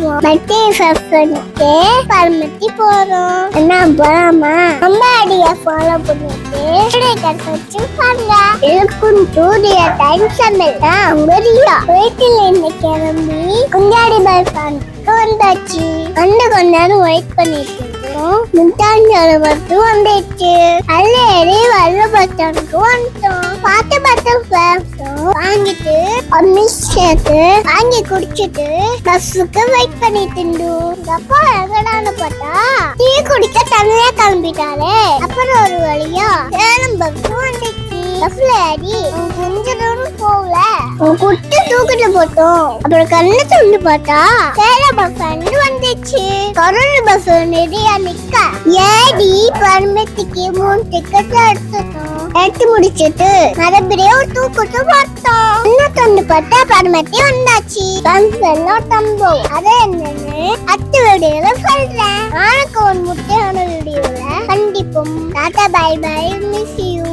Birthday ஃபங்க்ஷனுக்கு பர்மிட்டி போறோம். என்ன போலாமா? நம்ம ஐடியா ஃபாலோ பண்ணிட்டு கட் வச்சு பாருங்க. இருக்கும் டூடிய டைம் சமையல் அங்கரியா வீட்டில் இருந்து கிளம்பி குஞ்சாடி பாய் ஃபேனுக்கு வந்தாச்சு. கொஞ்ச நேரம் வெயிட் பண்ணிட்டு முட்டாஞ்சோட மட்டும் வந்துச்சு. அல்லேரி வல்ல பட்டானுக்கு வந்துட்டோம். பார்த்து வாங்கிட்டு ஒரு மிஸ்டேக்கு வாங்கி குடிச்சிட்டு பஸ்ஸுக்கு வெயிட் பண்ணிட்டு இருந்தோம். அப்பா எங்கடான்னு பார்த்தா டீ குடிக்க தனியா கிளம்பிட்டாலே. அப்புறம் ஒரு வழியா சேலம் பஸ் வந்துச்சு. பஸ்ல ஏறி கொஞ்ச தூரம் போகல குட்டி தூக்கிட்டு போட்டோம். அப்புறம் கண்ணு துண்டு பார்த்தா சேலம் பஸ் வந்துச்சு. கரூர் பஸ் நிறைய நிக்க ஏடி பர்மிட்டிக்கு 3 டிக்கெட் எடுத்து முடிச்சிட்டு மறுபடியும் தூக்கிட்டு பார்த்தோம். இன்னும் தொண்டு பார்த்தா பர்மிட்டி வந்தாச்சு. எல்லாம் தம்போம். அது என்னன்னு அடுத்த வீடியோல சொல்றேன். நாளைக்கு ஒரு முட்டையான வீடியோல கண்டிப்போம். Tata bye bye, miss you.